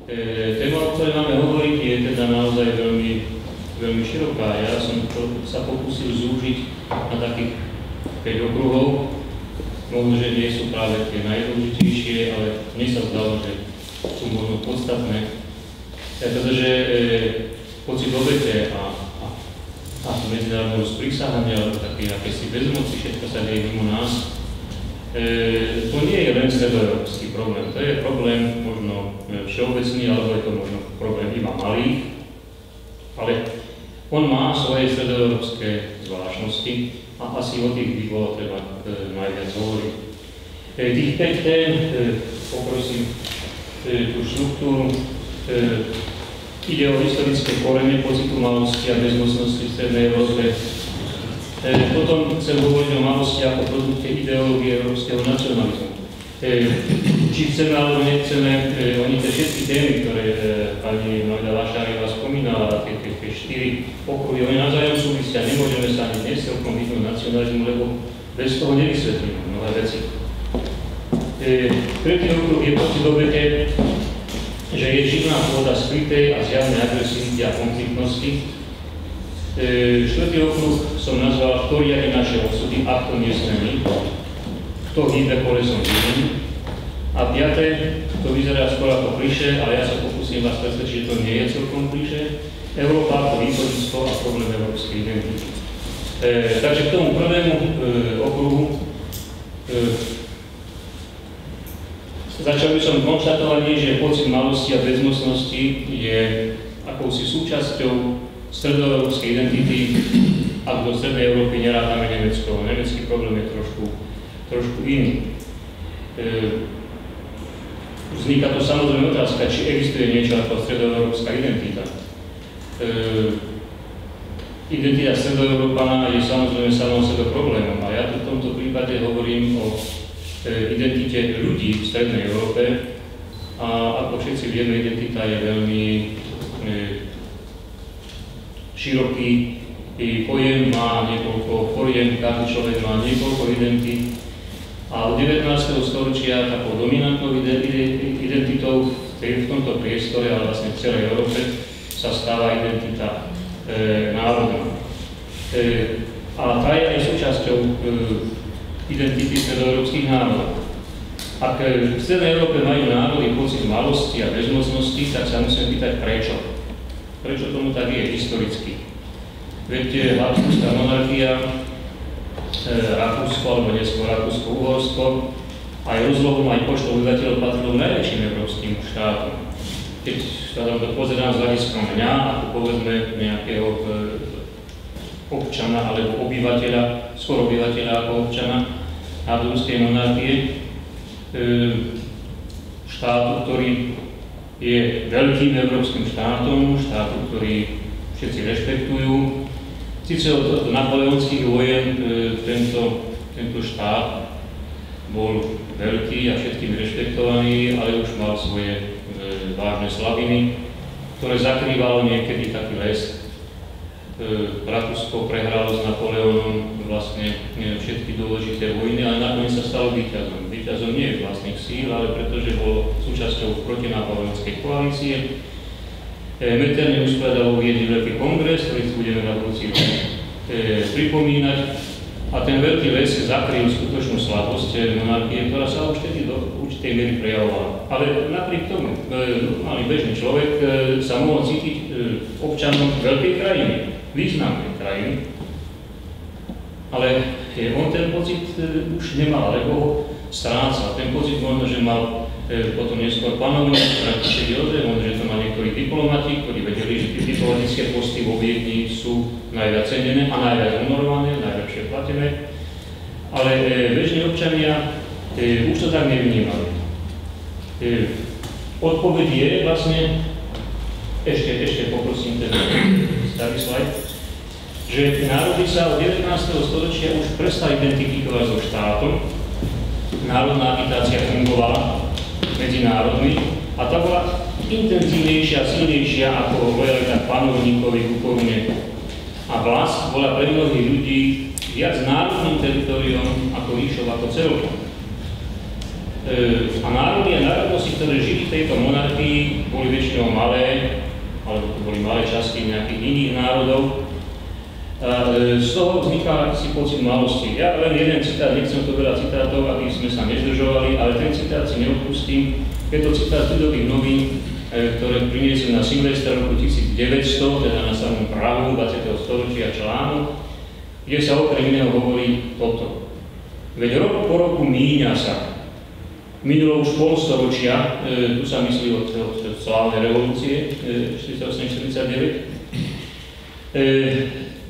Téma, o ktorej máme hovoriť, je teda naozaj veľmi široká. Ja som sa pokúsil zúžiť na takých 5 okruhov. Možno, že nie sú práve tie najdôležitejšie, ale mne sa zdalo, že sú možno podstatné. Pretože pocit obete a medzinárodného sprísahania, alebo také akési bezmoci, všetko sa deje mimo nás, to nie je len stredoeurópsky problém. To je problém možno všeobecný, alebo je to možno problém iba malých, ale on má svoje stredoeurópske zvláštnosti a asi o tých by bolo treba najviac hovoriť. Tých 5 tém, poprosím tú štruktúru, ide o historické korene pocitu malosti a bezmocnosti v Strednej Európe. Potom chcem hovoriť o malosti ako produkte ideológie európskeho nacionalizmu. Či chceme alebo nechceme, oni tie všetky témy, ktoré pani Nojda Vašáriová spomínala, tie 4 okruhy, oni navzájom súvisia, nemôžeme sa ani dnes celkom vyhnúť nacionalizmu, lebo bez toho nevysvetlíme mnohé veci. Tretí okruh je pocit obete, že je živná pôda skrytej a zjavnej agresivity a konfliktnosti. Štvrtý okruh som nazval, kto riadi naše osudy, ak to nie sme my, kto hýbe kolesom živým. A piaté, to vyzerá skôr ako klišé, ale ja sa pokúsim vás presvedčiť, že to nie je celkom klišé. Európa ako východisko a problém európskej identity. Takže k tomu prvému okruhu začal by som konštatovaním, že pocit malosti a bezmocnosti je akousi súčasťou stredoeurópskej identity, ak do Strednej Európy nerátame Nemecko. Nemecký problém je trošku iný. Vzniká to samozrejme otázka, či existuje niečo ako stredoeurópska identita. Identita stredoeurópana je samozrejme samou sebe problémom a ja tu v tomto prípade hovorím o identite ľudí v Strednej Európe a ako všetci vieme, identita je veľmi široký pojem, má niekoľko foriem, každý človek má niekoľko identít a od 19. storočia takou dominantnou identitou v tomto priestore, ale vlastne v celej Európe sa stáva identita národná. A tá je aj súčasťou identity stredoeurópskych národov. Ak v Strednej Európe majú národy pocit malosti a bezmocnosti, tak sa musíme pýtať prečo. Prečo tomu tak je historicky? Veď Habsburská monarchia, Rakúsko alebo neskôr Rakúsko-Uhorsko aj rozlohom, aj počtom obyvateľov patrilo k najväčším európskym štátom. Keď sa to pozerám z hľadiska mňa, ako povedzme nejakého občana alebo obyvateľa, skôr obyvateľa ako občana Habsburskej monarchie, štátu, ktorý je veľkým európskym štátom, štátu, ktorý všetci rešpektujú. Sice od napoleonských vojen tento štát bol veľký a všetkým rešpektovaný, ale už mal svoje vážne slabiny, ktoré zakrývalo niekedy taký les. Rakúsko prehralo s Napoleónom vlastne všetky dôležité vojny, ale nakoniec sa stalo víťazom. Víťazom nie je vlastných síl, ale pretože bol súčasťou protinapoleonskej koalície. Metternich usporiadal uviedli veľký kongres, ktorý si budeme na budúci rok pripomínať. A ten veľký les zakryl skutočnú slabosť monarchie, ktorá sa už tedy do určitej miery prejavovala. Ale napriek tomu, normálny bežný človek sa mohol cítiť občanom veľkej krajiny, významnej krajiny. Ale on ten pocit už nemal, lebo ho strácal. Ten pocit možno, že mal potom neskôr panovník, František Jozef, možno, že to má niektorí diplomati, ktorí vedeli, že tie diplomatické posty vo Viedni sú najviac cenené a najviac honorované, najlepšie platené. Ale bežní občania už to tak nevnímali. Odpoveď je vlastne, ešte poprosím ten starý slajd, že národy sa od 19. storočia už prestali identifikovať so štátom. Národná agitácia fungovala medzi národmi a tá bola intenzívnejšia, silnejšia ako lojalita k panovníkovi, ku korune. A vlast bola pre mnohých ľudí viac národným teritoriom ako ríšou, ako celkom. A národy a národnosti, ktoré žili v tejto monarchii, boli väčšinou malé, alebo to boli malé časti nejakých iných národov. A z toho vzniká akýsi pocit malosti. Ja len jeden citát, nechcem to veľa citátov, aby sme sa nezdržovali, ale ten citát si neodpustím. Je to citát Ľudových novín, ktoré priniesli na Silvestra roku 1900, teda na samom prahu 20. storočia článok, kde sa okrem iného hovorí toto. Veď rok po roku míňa sa. Minulo už polstoročia, tu sa myslí od slávnej revolúcie 48-49,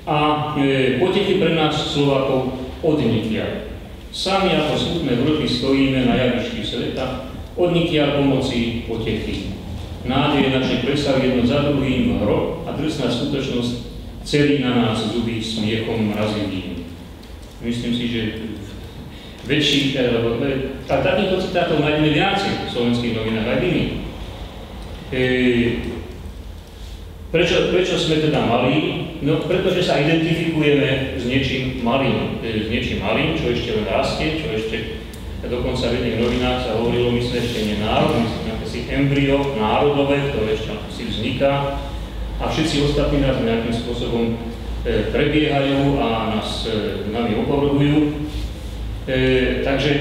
a potechy pre nás Slovákov odnikia. Sami ako smutné vrby stojíme na javišti sveta, odnikia pomoci potechy. Nádeje naše klesajú jedno za druhým, hrob a drsná skutočnosť celý na nás zuby smiechom mrazivým. Myslím si, že väčší, a takýchto citátov nájdeme viacej v slovenských novinách aj iných. Prečo sme teda malí? No, pretože sa identifikujeme s niečím malým, čo ešte len rastie, čo ešte dokonca v jedných novinách sa hovorilo, my sme ešte nie národ, my sme akési embryo národové, ktoré ešte si vzniká a všetci ostatní nás nejakým spôsobom prebiehajú a nami opovrhujú. Takže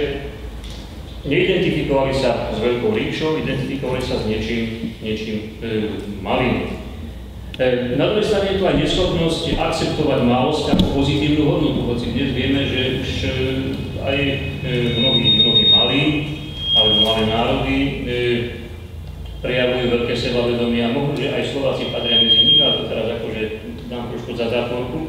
neidentifikovali sa s veľkou ríšou, identifikovali sa s niečím malým. Na druhej strane je tu aj neschopnosť akceptovať malosť ako pozitívnu hodnotu, hoci dnes vieme, že už aj mnohí malí alebo malé národy prejavujú veľké sebavedomie a možno, že aj Slováci patria medzi nich, ale to teraz akože dám trošku za zátvorku.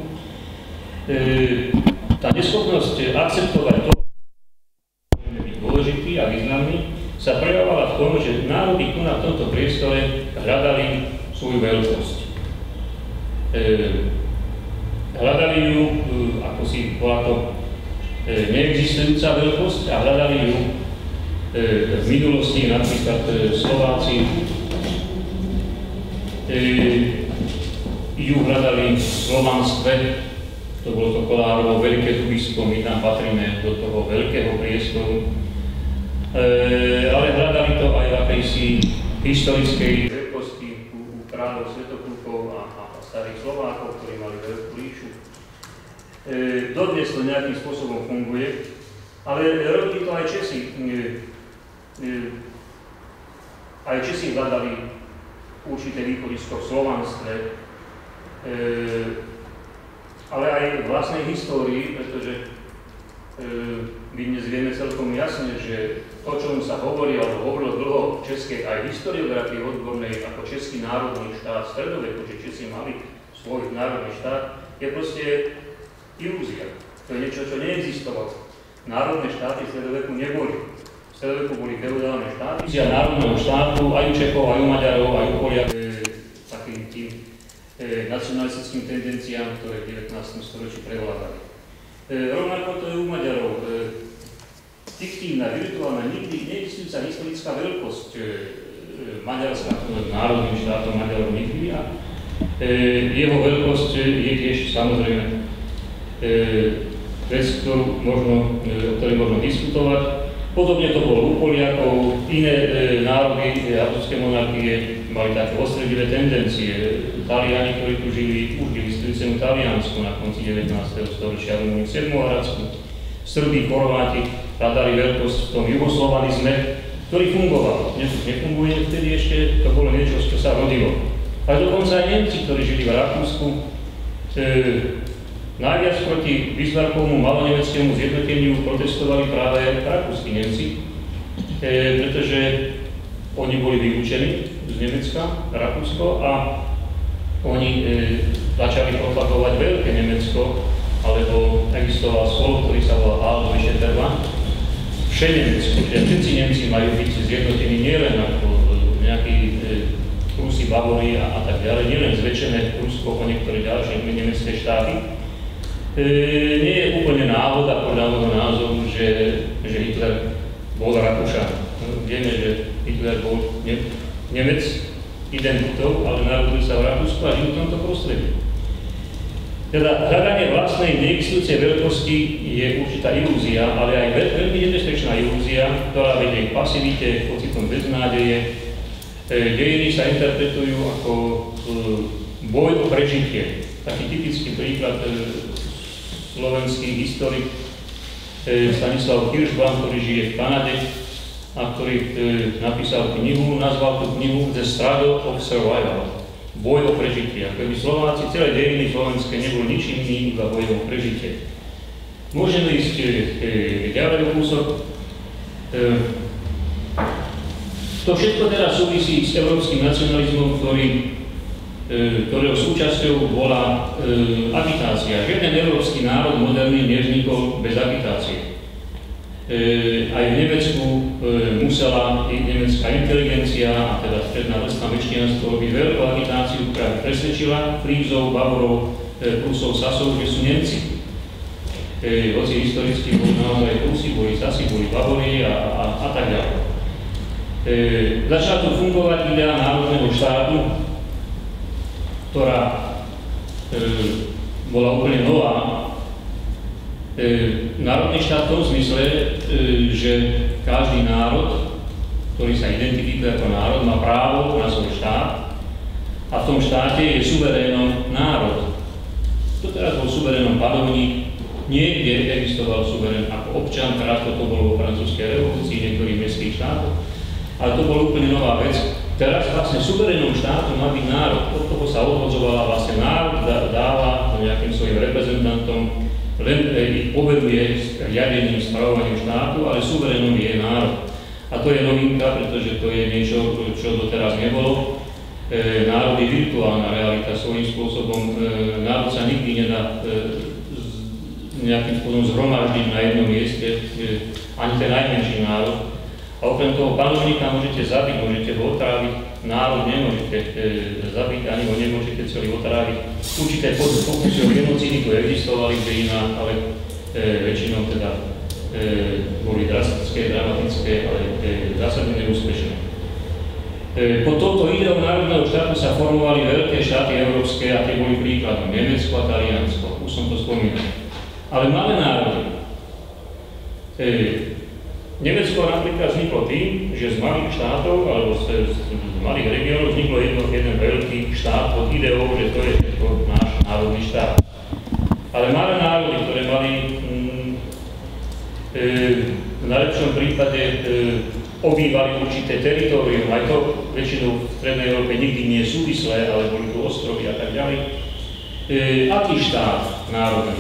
Tá neschopnosť akceptovať to, že môžeme byť dôležitý a významný, sa prejavovala v tom, že národy tu na tomto priestore hľadali svoju veľkosť. Hľadali ju, ako si bola to neexistujúca veľkosť a hľadali ju v minulosti, napríklad Slováci ju hľadali v slovanstve, to bolo to Kolárovo veľké tubisko, my tam patríme do toho veľkého priestoru, ale hľadali to aj v akejsi historickej veľkosti u kráľov Svetoplukov a starých Slovákov, ktorí mali veľkú ríšu. Dodnes to nejakým spôsobom funguje, ale robili to aj Česi. Aj Česi hľadali určité východisko v slovanstve, ale aj v vlastnej histórii, pretože my dnes vieme celkom jasne, že to, čo sa hovorí, alebo hovorilo dlho v českej aj historiografii odbornej ako český národný štát stredoveku, že Česi mali svoj národný štát, je proste ilúzia. To je niečo, čo neexistovalo. Národné štáty v stredoveku neboli. V stredoveku boli feudálne štáty. Ilúzia národného štátu, aj u Čechov, aj u Maďarov, aj u Poliakov, takým tým nacionalistickým tendenciám, ktoré v 19. storočí prevládali. Rovnako to je u Maďarov. Fiktívna, virtuálna, nikdy neexistujúca historická veľkosť Maďarska, národným štátom Maďarov nikdy a jeho veľkosť je tiež samozrejme vec, o ktorej možno diskutovať. Podobne to bolo u Poliakov, iné národy habsburské monarchie mali také ostredivé tendencie. Taliani, ktorí tu žili, už žili v stredicému Taliansku na konci 19. storočia, Rumúni v Sedmohradsku, Srbi, Chorváti hľadali veľkosť v tom juhoslovanizme, ktorý fungoval. Dnes už nefunguje, vtedy ešte to bolo niečo, čo sa rodilo. A dokonca aj Nemci, ktorí žili v Rakúsku, najviac proti Bismarckovmu malonemeckému zjednoteniu protestovali práve rakúski Nemci, pretože oni boli vylúčení z Nemecka, Rakúsko a oni začali propagovať veľké Nemecko, alebo existoval spolok, ktorý sa volal Aldovie Šeterva, Všenemecko, že všetci Nemci majú byť zjednotení nielen ako nejakí Prusy, Bavory a tak ďalej, nielen zväčšené Prusko o niektoré ďalšie nemecké štáty. Nie je úplne náhoda podľa môjho názoru, že Hitler bol Rakúšan. Vieme, že Hitler bol Nemec identitou, ale narodil sa v Rakúsku a žil v tomto prostredí. Teda hľadanie vlastnej neexistujúcej veľkosti je určitá ilúzia, ale aj veľmi nebezpečná ilúzia, ktorá vedie k pasivite, pocitom beznádeje. Dejiny sa interpretujú ako boj o prežitie. Taký typický príklad slovenský historik Stanislav Kiršban, ktorý žije v Kanade a ktorý napísal knihu, nazval tú knihu The Struggle of Survival. Boj o prežitie. Ako by Slováci, celé dejiny slovenské neboli ničím iným, iba bojom o prežitie. Môžeme ísť ďalej kúsok. To všetko teraz súvisí s európskym nacionalizmom, ktorého súčasťou bola agitácia. Žiaden európsky národ moderný nevznikol bez agitácie. Aj v Nemecku musela nemecká inteligencia, a teda stredná vrstva mešťanstvo, robiť veľkú agitáciu, ktorá presvedčila Frízov, Bavorov, Prusov, Sasov, že sú Nemci. Hoci historicky boli naozaj Prusi, boli Sasi, boli Bavori a tak ďalej. Začala tu fungovať idea národného štátu, ktorá bola úplne nová. Národný štát v tom zmysle, že každý národ, ktorý sa identifikuje ako národ, má právo na svoj štát a v tom štáte je suverénom národ. To teraz bol suverénom panovník, niekde existoval suverén ako občan, krátko to bolo vo francúzskej revolúcii, niektorých mestských štátov, ale to bola úplne nová vec. Teraz vlastne suverénom štátu má byť národ, od toho sa odvodzovala vlastne národ, dáva nejakým svojim reprezentantom, len ich poveruje riadením, spravovaním štátu, ale suverénom je národ. A to je novinka, pretože to je niečo, čo doteraz nebolo. Národ je virtuálna realita svojím spôsobom. Národ sa nikdy nedá nejakým spôsobom zhromaždiť na jednom mieste, ani ten najmenší národ. A okrem toho panovníka môžete zabiť, môžete ho otráviť, národ nemôžete zabiť, ani ho nemôžete celý otráviť. Určité pokusy o genocídy tu existovali v dejinách, ale väčšinou teda boli drastické, dramatické, ale zásadne neúspešné. Pod touto ideou národného štátu sa formovali veľké štáty európske a tie boli príkladom Nemecko a Taliansko, už som to spomínal. Ale malé národy. Nemecko napríklad vzniklo tým, že z malých štátov alebo z malých regiónov vzniklo jeden veľký štát pod ideou, že to je náš národný štát. Ale malé národy, ktoré mali v najlepšom prípade obývali určité teritorium, aj to väčšinou v Strednej Európe nikdy nie je súvislé, ale boli tu ostrovy a tak ďalej. Aký štát národný?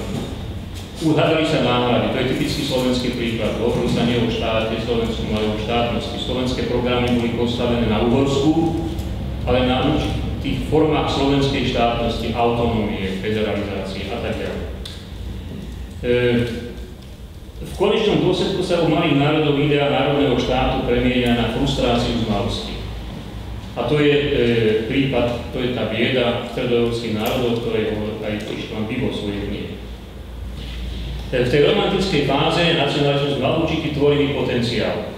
Uhádali sa náhrady, to je typický slovenský príklad. Hovorilo sa nie o štáte, Slovensku mali o štátnosti. Slovenské programy boli postavené na Uhorsku, ale na určitých formách slovenskej štátnosti, autonómie, federalizácie a tak ďalej. V konečnom dôsledku sa u malých národov idea národného štátu premieňa na frustráciu z malosti. A to je prípad, to je tá bieda stredoeurópskych národov, ktoré aj Ištván Bibo svojich kníh. V tej romantickej fáze nacionalizmus mal určitý tvorivý potenciál.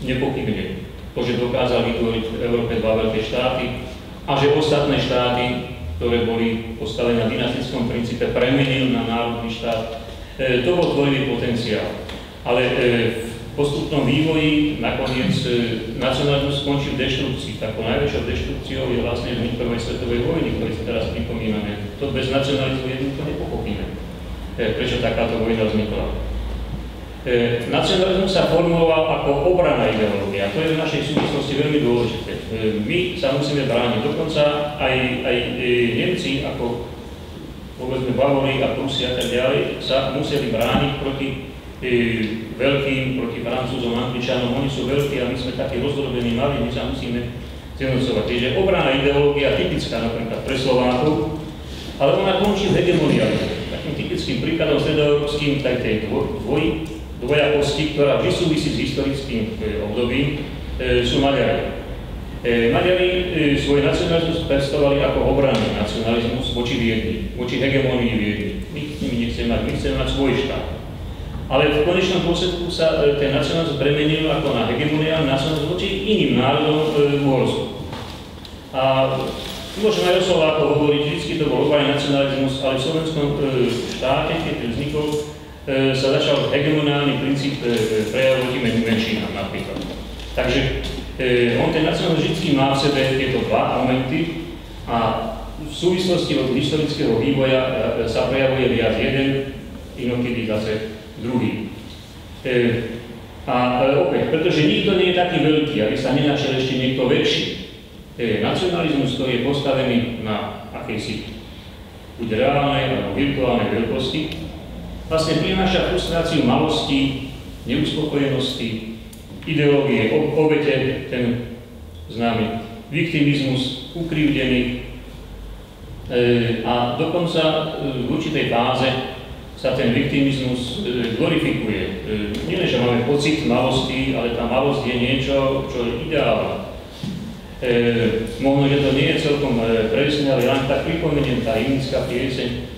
Nepochybne. To, že dokázal vytvoriť v Európe dva veľké štáty a že ostatné štáty, ktoré boli postavené na dynastickom princípe, premenil na národný štát, to bol tvorivý potenciál. Ale v postupnom vývoji nakoniec nacionalizmus skončil deštrukcií. Takou najväčšou deštrukciou je vlastne vznik prvej svetovej vojny, ktorý si teraz pripomíname. To bez nacionalizmu jednoducho nepochopíme. Prečo takáto vojna vznikla. Nacionalizmus sa formoval ako obranná ideológia. To je v našej súvislosti veľmi dôležité. My sa musíme brániť. Dokonca aj Nemci, ako povedzme Bavori a Prusi a tak ďalej, sa museli brániť proti veľkým, proti Francúzom, Angličanom. Oni sú veľkí a my sme takí rozdrobení malí, my sa musíme zjednocovať. Takže obranná ideológia typická napríklad pre Slovákov, ale ona končí v hegemonializmu. Takým typickým príkladom stredoeurópskym tej dvojakosti, ktorá vždy súvisí s historickým obdobím, sú Maďari. Maďari svoj nacionalizmus predstavovali ako obranný nacionalizmus voči Viedni, voči hegemonii Viedni. My s nimi chceme mať svoj štát. Ale v konečnom dôsledku sa ten nacionalizmus premenil ako na hegemoniálny nacionalizmus voči iným národom v Uhorsku. A Môžeme aj o Slovákoch hovoriť, vždycky to bol ozaj nacionalizmus, ale v slovenskom štáte, keď vznikol, sa začal hegemonálny princíp prejavu proti menšinám napríklad. Takže on ten nacionalizmus má v sebe tieto dva momenty a v súvislosti od historického vývoja sa prejavuje viac jeden, inokedy zase druhý. A opäť, pretože nikto nie je taký veľký, aby sa nenašiel ešte niekto väčší. Nacionalizmus, ktorý je postavený na akejsi buď reálnej alebo virtuálnej veľkosti, vlastne prináša frustráciu malosti, neuspokojenosti, ideológie obete, ten známy viktimizmus, ukrivdených a dokonca v určitej fáze sa ten viktimizmus glorifikuje. Nie, že máme pocit malosti, ale tá malosť je niečo, čo je ideálne. Možno, že to nie je celkom presné, ale len tak pripomeniem, tá hymnická pieseň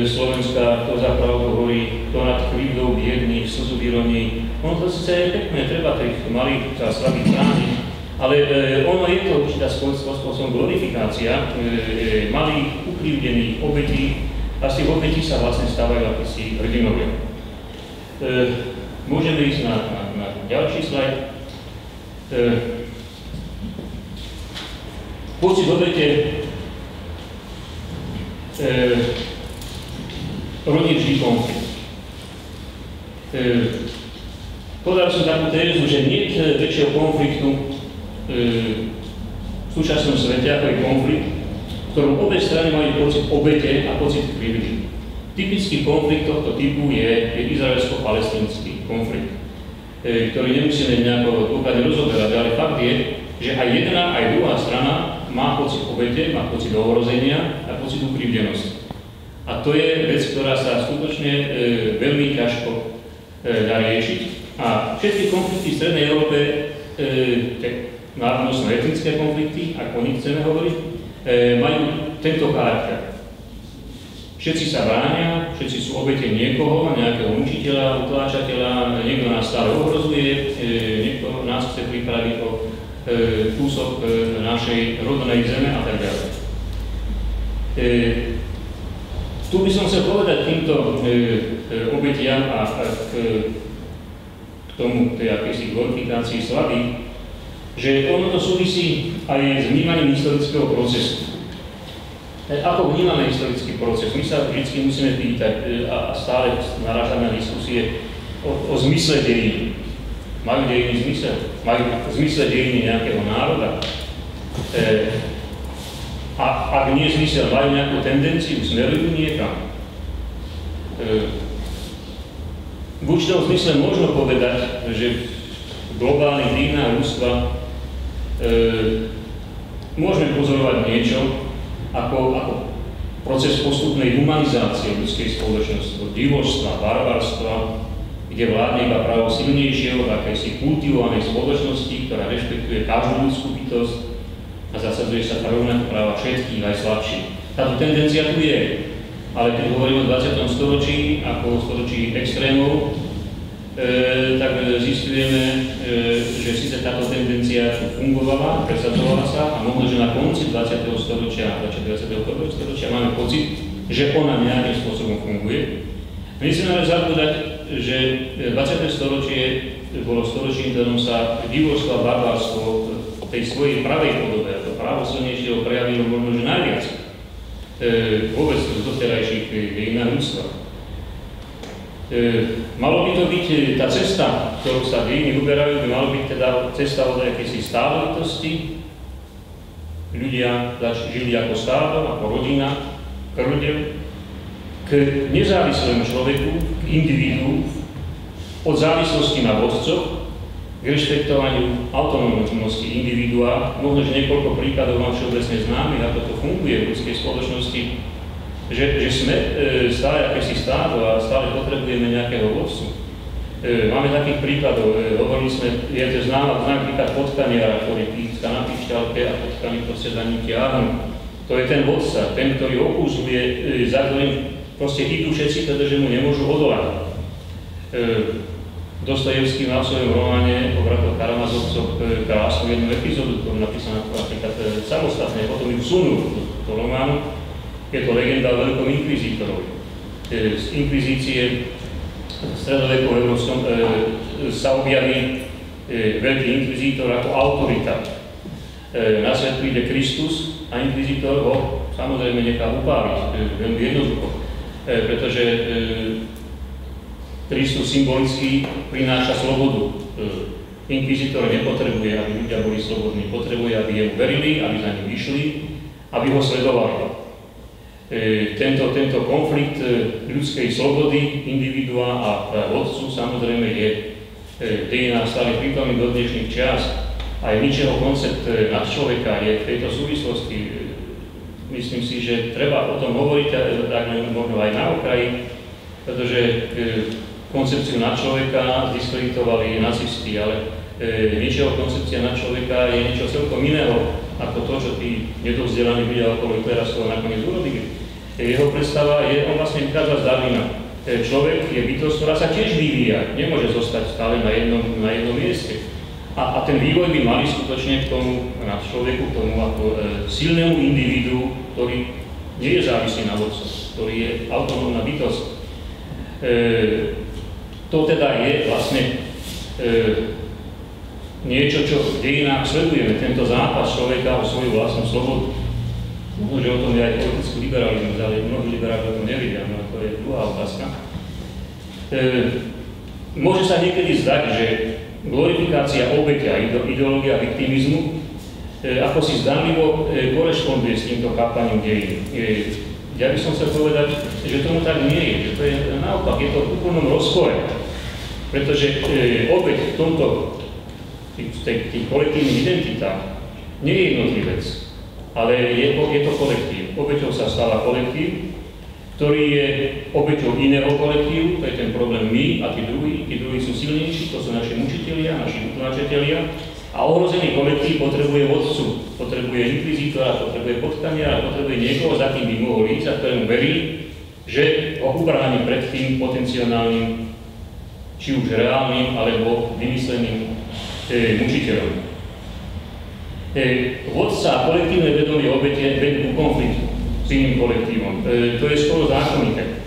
slovenská, to zapravdu hovorí, to nad krivdou biedných, slzu vyroní. Ono to sice je pekné, treba tých malých a slabých chrániť, ale ono je to určitá spôsobom glorifikácia malých, ukrivdených obetí a z tých obetí sa vlastne stávajú akýsi hrdinovia. Môžeme ísť na ďalší slajd. Pocit obete rodí vždy konflikt. Povedal som takú tézu, že nie je väčšieho konfliktu v súčasnom svete, ako je konflikt, v ktorom obe strany majú pocit obete a pocit krivdy. Typický konflikt tohto typu je izraelsko-palestínsky konflikt, ktorý nemusíme nejako dôkladne rozoberať, ale fakt je, že aj jedna, aj druhá strana má pocit obete, má pocit ohrozenia a pocit ukrivdenosti. A to je vec, ktorá sa skutočne veľmi ťažko dá riešiť. A všetky konflikty v Strednej Európe, národnostno-etnické konflikty, ako o nich chceme hovoriť, majú tento charakter. Všetci sa bránia, všetci sú obete niekoho, nejakého učiteľa, utláčateľa, niekto nás stále ohrozuje, niekto nás chce pripraviť o kúsok našej rodnej zeme a tak ďalej. Tu by som chcel povedať týmto obetiam a k tomu, tej akejsi glorifikácii slavy, že ono to súvisí aj s vnímaním historického procesu. Ako vnímame historický proces? My sa vždy musíme pýtať a stále narážame na diskusie o zmysle dejín. Majú dejiny zmysel? Majú v zmysle dejiny nejakého národa? A ak nie zmysel, majú nejakú tendenciu, smerujú niekam? V určitom zmysle možno povedať, že v globálnych dejinách ľudstva môžeme pozorovať niečo ako proces postupnej humanizácie ľudskej spoločnosti, od divočstva, barbarstva, kde vládne iba právo silnejšieho v akejsi kultivovanej spoločnosti, ktorá rešpektuje každú ľudskú bytosť a zasadzuje sa rovnako práva všetkých, aj slabších. Táto tendencia tu je, ale keď hovoríme o 20. storočí ako o storočí extrémov, tak zistujeme, že síce táto tendencia fungovala, presadzovala sa a možno, že na konci 20. storočia a 21. storočia máme pocit, že ona nejakým spôsobom funguje. Nesmieme zabúdať, že 20. storočie bolo storočím, ktorom sa divočstvo a barbarstvo v tej svojej pravej podobe, a to právo silnejšieho prejavilo možno, že najviac vôbec z doterajších dejinách ľudstva. Malo by to byť tá cesta, ktorú sa dejiny uberajú, by malo byť teda cesta od akejsi stálitosti. Ľudia žili ako stádo, ako rodina, krvdev, k nezávislému človeku, k individu, od závislosti na vodcoch, k rešpektovaniu autonómnosti individua. Možno, že niekoľko príkladov mám všeobecne známych, ako to funguje v ľudskej spoločnosti, že sme stále akési stádo a stále potrebujeme nejakého vodcu. Máme takých príkladov, hovorili sme, je to známy príklad potkaniara, ktorý píska na pišťalke a potkany proste za ním ťahnú. To je ten vodca, ten, ktorý okúzuje, za ktorým proste idú všetci, pretože mu nemôžu odolať. Dostojevský mal v svojom románe o bratoch Karamazovcoch krásnu jednu epizódu, ktorú napísal na napríklad samostatne, potom ju vsunul do románu. Je to legenda o veľkom inkvizítorovi. Z inkvizície v stredoveku európskom sa objaví veľký inkvizítor ako autorita. Na svet príde Kristus a inkvizítor ho samozrejme nechá upáliť, veľmi jednoducho, pretože Kristus symbolicky prináša slobodu. Inkvizítor nepotrebuje, aby ľudia boli slobodní, potrebuje, aby jemu verili, aby za ním išli, aby ho sledovali. Tento konflikt ľudskej slobody, individua a vodcu samozrejme je v dejinách stále prítomný do dnešných čias. Aj Nietzscheho koncept nad človeka je v tejto súvislosti. Myslím si, že treba o tom hovoriť, tak možno aj na okraji, pretože koncepciu nad človeka diskreditovali nacisti, ale Nietzscheho koncepcia nad človeka je niečo celkom iného, ako to, čo tí nedovzdelaní ľudia okolo Hitlera z toho nakoniec urobili. Jeho predstava je, on vlastne vychádza z Darwina. Človek je bytosť, ktorá sa tiež vyvíja, nemôže zostať stále na jednom mieste. A ten vývoj by mali skutočne k tomu nad človeku, k tomu ako silnému individu, ktorý nie je závislý na vodcoch, ktorý je autonómna bytosť. To teda je vlastne niečo, čo v dejinách sledujeme, tento zápas človeka o svoju vlastnú slobodu. Možno, že o tom je aj politický liberalizmus, ale mnohí liberáli o tom nevidia, no to je druhá otázka. Môže sa niekedy zdať, že glorifikácia obete a ideológia viktimizmu ako si zdanlivo korešponduje s týmto chápaním dejín. Ja by som chcel povedať, že tomu tak nie je, že to je naopak, je to v úplnom rozpore, pretože obeť v tomto tých kolektívnych identitách nie je jednotlivec, ale je to kolektív. Obeťou sa stáva kolektív, ktorý je obeťou iného kolektívu, to je ten problém my a tí druhí sú silnejší, to sú naši učitelia, naši utláčatelia. A ohrozený kolektív potrebuje vodcu, potrebuje inkvizítora, potrebuje potkania, potrebuje niekoho, za kým by mohol ísť a ktorému verí, že ho ubráni pred tým potenciálnym, či už reálnym, alebo vymysleným mučiteľom. Vodca a kolektívne vedomie obete vedú ku konfliktu s iným kolektívom. To je skoro zákonité.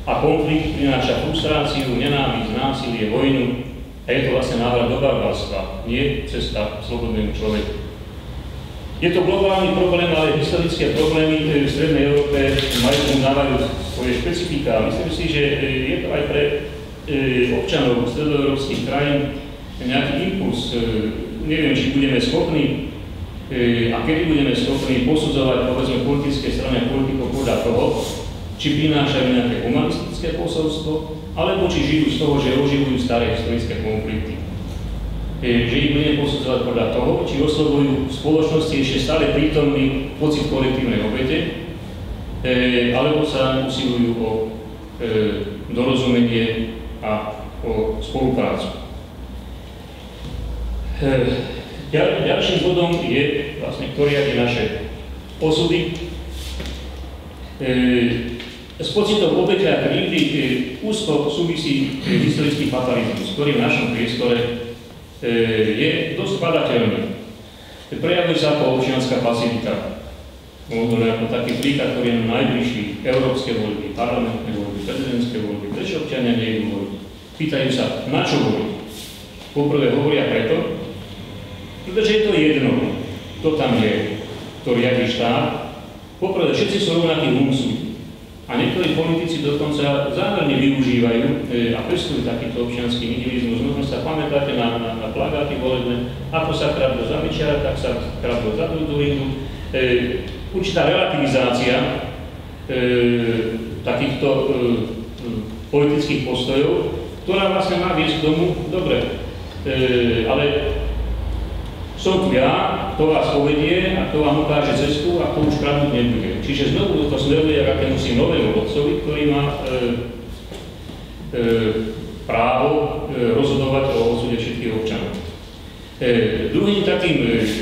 A konflikt prináša frustráciu, nenávisť, násilie, vojnu. A je to vlastne návrat do barbarstva, nie cesta k slobodnému človeku. Je to globálny problém, ale historické problémy v Strednej Európe dávajú svoje špecifika. Myslím si, že je to aj pre občanov stredoeurópskych krajín nejaký impuls. Neviem, či budeme schopní a kedy budeme schopní posudzovať, povedzme, politické strany a politikov podľa toho, či prinášajú nejaké humanistické posolstvo, alebo či žijú z toho, že oživujú staré historické konflikty. Že ich budeme posudzovať podľa toho, či oslovujú v spoločnosti ešte stále prítomný pocit kolektívnej obete, alebo sa usilujú o dorozumenie a o spoluprácu. Ďalším bodom je vlastne, kto riadi naše osudy. S pocitom obete a krivdy úzko súvisí historický fatalizmus, ktorý v našom priestore je dosť badateľný. Prejavuje sa ako občianská pasivita. Možno ako taký príklad, ktorý je najbližší: európske voľby, parlamentné voľby, prezidentské voľby. Prečo občania nejdú voliť? Pýtajú sa, na čo voliť? Poprvé hovoria preto, pretože je to jedno, kto tam je, kto riadi štát. Poprvé, všetci sú rovnakí humsú. A niektorí politici dokonca zámerne využívajú a pestujú takýto občiansky nihilizmus. Možno sa pamätáte na plagáty volebné, ako sa kradlo za Mečiara, tak sa kradlo za Durindu. Určitá relativizácia takýchto politických postojov, ktorá vlastne má viesť k tomu, dobre, ale som tu ja, to vás povedie a to vám ukáže cestu a to už kradnúť nebude. Čiže znovu to smeruje k akémusi novému vodcovi, ktorý má právo rozhodovať o osude všetkých občanov. Druhým takým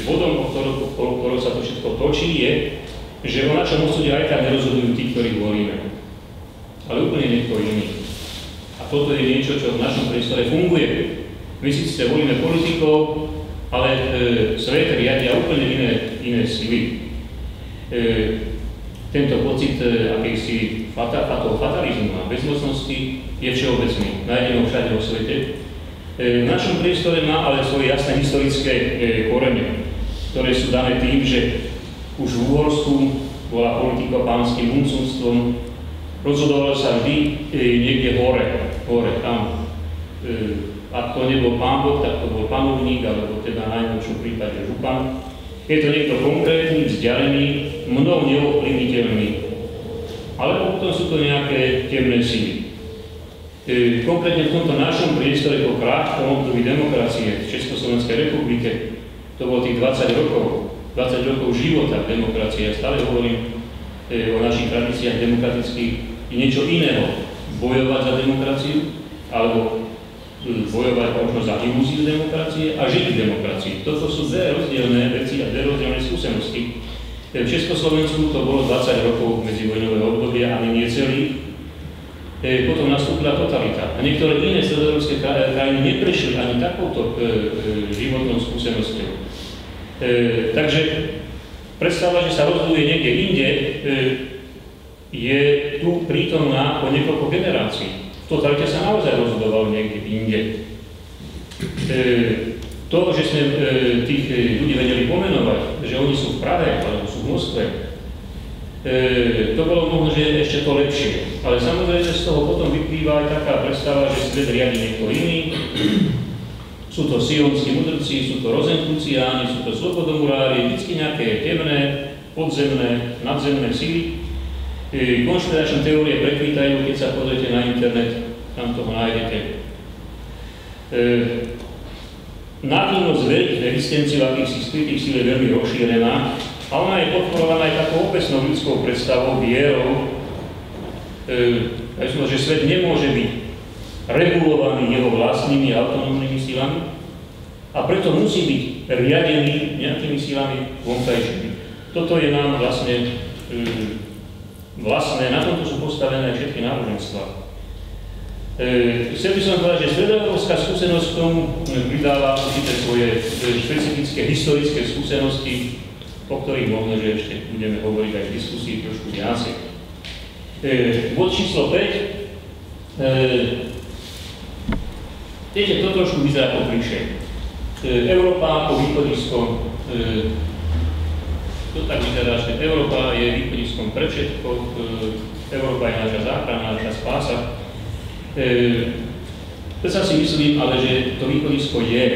bodom, o ktorom sa to všetko točí, je, že o našom osude aj tak nerozhodujú tí, ktorých volíme, ale úplne niekto iný. A toto je niečo, čo v našom priestore funguje. My síce volíme politikov, ale svet riadia úplne iné sily. Tento pocit akýsi fatalizmu a bezmocnosti je všeobecný, nájdeme ho všade vo svete. V našom priestore má ale svoje jasné historické korene, ktoré sú dané tým, že už v Uhorsku bola politika pánskym huncúctvom, rozhodovalo sa vždy niekde hore, tam. Ak to nebol pán Boh, tak to bol panovník, alebo teda v najlepšom prípade župan. Je to niekto konkrétny, vzdialený, mnou neovplyvniteľný. Ale potom sú to nejaké temné sily. Konkrétne v tomto našom priestore po krátkom období demokracie v Československej republike, to bolo tých 20 rokov života v demokracii. Ja stále hovorím o našich tradíciách demokratických, je niečo iného. Bojovať za demokraciu, alebo bojovať možno za ilúziu demokracie a žiť v demokracii. Toto sú dve rozdielne veci a dve rozdielne skúsenosti. V Československu to bolo 20 rokov medzivojnového obdobia, ani nie celý. Potom nastúpila totalita. A niektoré iné stredoeurópske krajiny neprešli ani takouto životnou skúsenosťou. Takže predstava, že sa rozhoduje niekde inde, je tu prítomná po niekoľko generácií. V totalite sa naozaj rozhodovalo niekde inde. To, že sme tých ľudí vedeli pomenovať, že oni sú v Prahe alebo sú v Moskve, to bolo možno, že ešte to lepšie. Ale samozrejme z toho potom vyplýva aj taká predstava, že svet riadi niekto iný. Sú to sionskí mudrci, sú to rozenkruciáni, sú to slobodomurári, vždy nejaké temné, podzemné, nadzemné sily. Konšpiračné teórie prekvítajú, keď sa pozriete na internet, tam toho nájdete. Náklonnosť veriť v existenciu akýchsi skrytých síl je veľmi rozšírená a ona je podporovaná aj takou obecnou ľudskou predstavou, vierou, že svet nemôže byť regulovaný jeho vlastnými autonómnymi silami a preto musí byť riadený nejakými silami vonkajšími. Toto je nám vlastné, na tomto sú postavené všetky náboženstvá. Chcel by som povedať, že stredoeurópska skúsenosť k tomu pridáva určité svoje špecifické historické skúsenosti, o ktorých možno, že ešte budeme hovoriť aj v diskusii trošku viacej. Bod číslo 5. Viete, to trošku vyzerá ako klišé. Európa ako východisko, to tak vyzerá, že Európa je východiskom pre všetko, Európa je naša záchrana, naša spása. To sa si myslím, ale že to východisko je.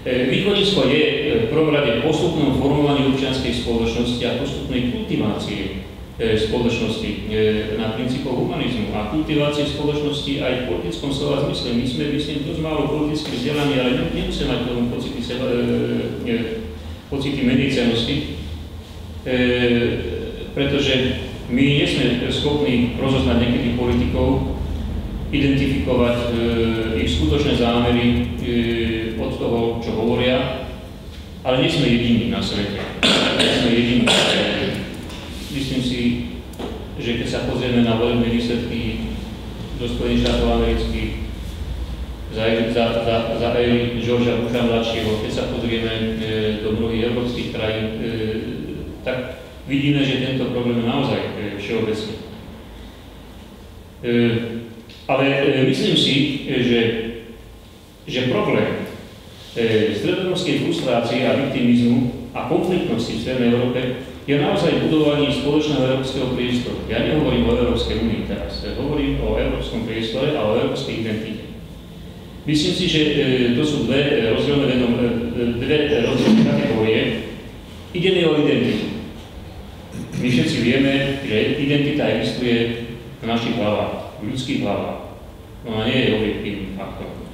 Východisko je v prvom rade postupnom formovaní občianskej spoločnosti a postupnej kultivácii spoločnosti na princípoch humanizmu a kultivácie spoločnosti aj v politickom slova zmysle. My sme, myslím, dosť málo politicky vzdelaní, ale nemusíme mať k tomu pocity menej-cennosti, pretože my nie sme schopní rozoznať niekedy politikov, identifikovať ich skutočné zámery od toho, čo hovoria, ale nie sme jediní na svete. Myslím si, že keď sa pozrieme na volebné výsledky do Spojených štátov amerických za éry Georgea Busha mladšieho, keď sa pozrieme do mnohých európskych krajín, tak vidíme, že tento problém je naozaj všeobecný. Ale myslím si, že problém stredoeurópskej frustrácie a viktimizmu a konfliktnosti v Strednej Európe je naozaj budovanie spoločného európskeho priestoru. Ja nehovorím o Európskej únii teraz, hovorím o európskom priestore a o európskej identite. Myslím si, že to sú dve rozdielne kategórie. Ide mi o identitu. My všetci vieme, že identita existuje v našich hlavách, v ľudských hlavách. Ona nie je objektívnym faktorom.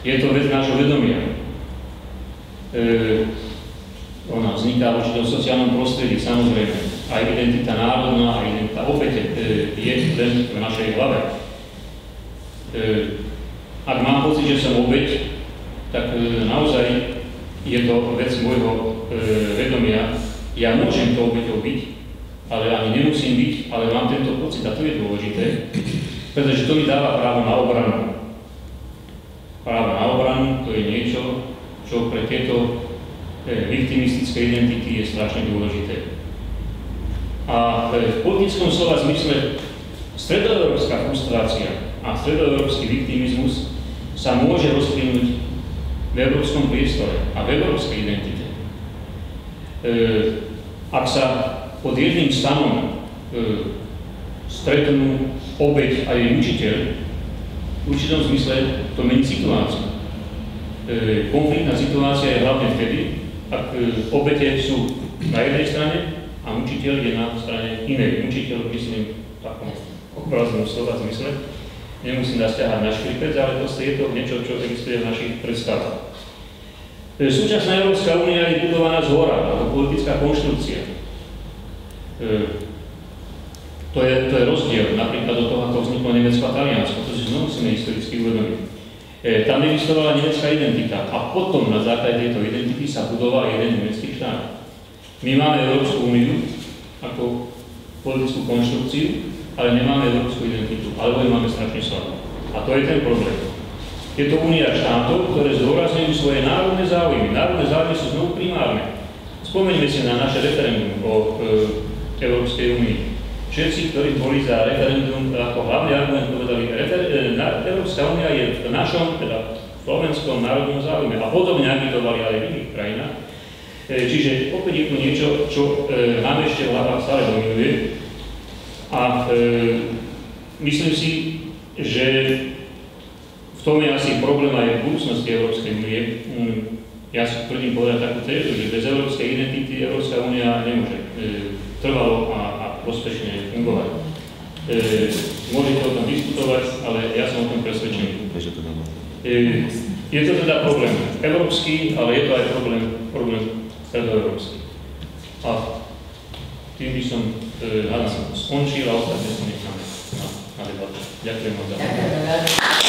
Je to vec nášho vedomia. Ona vzniká v určitom sociálnom prostredí, samozrejme. Aj identita národná, aj identita opäť je len v našej hlave. Ak mám pocit, že som obeť, tak naozaj je to vec môjho vedomia. Ja môžem to obeťou byť, ale ani nemusím byť, ale mám tento pocit a to je dôležité, pretože to mi dáva právo na obranu. Právo na obranu to je niečo, čo čo pre tieto viktimistické identity je strašne dôležité. A v politickom slova zmysle stredoeurópska frustrácia a stredoeurópsky viktimizmus sa môže rozplynúť v európskom priestore a v európskej identite. Ak sa pod jedným stanom stretnú obeť a jej učiteľ, v určitom zmysle to mení situáciu. Konfliktná situácia je hlavne vtedy, ak obete sú na jednej strane a učiteľ je na strane inej. Učiteľ, myslím, v takom obraznom slova zmysle, nemusím nás ťahať na škripec, ale proste je to niečo, čo existuje v našich predstavách. Súčasná Európska únia je budovaná zhora, ako politická konštrukcia. To je rozdiel napríklad od toho, ako vzniklo Nemecko a Taliansko, to si znovu musíme historicky uvedomiť. Tam existovala nemecká identita a potom na základe tejto identity sa budoval jeden nemecký štát. My máme Európsku úniu ako politickú konštrukciu, ale nemáme európsku identitu, alebo ju máme strašne slabú. A to je ten problém. Je to únia štátov, ktoré zdôrazňujú svoje národné záujmy. Národné záujmy sú znovu primárne. Spomeňme si na naše referendum o Európskej únii. Všetci, ktorí boli za referendum, ako hlavný argument povedali, Európska únia je v našom, teda slovenskom národnom záujme a podobne agitovali aj v iných krajinách. Čiže opäť je tu niečo, čo nám ešte v hlavách stále dominuje. A myslím si, že v tom je asi problém aj v budúcnosti Európskej únie. Ja si tvrdím povedať takú tézu, že bez európskej identity Európska únia nemôže trvalo a prospešne fungovať. Môžete o tom diskutovať, ale ja som o tom presvedčený. Je to teda problém európsky, ale je to aj problém stredoeurópsky. A tým by som skončil a ostatne som necháme na debatu. Ďakujem vám za to.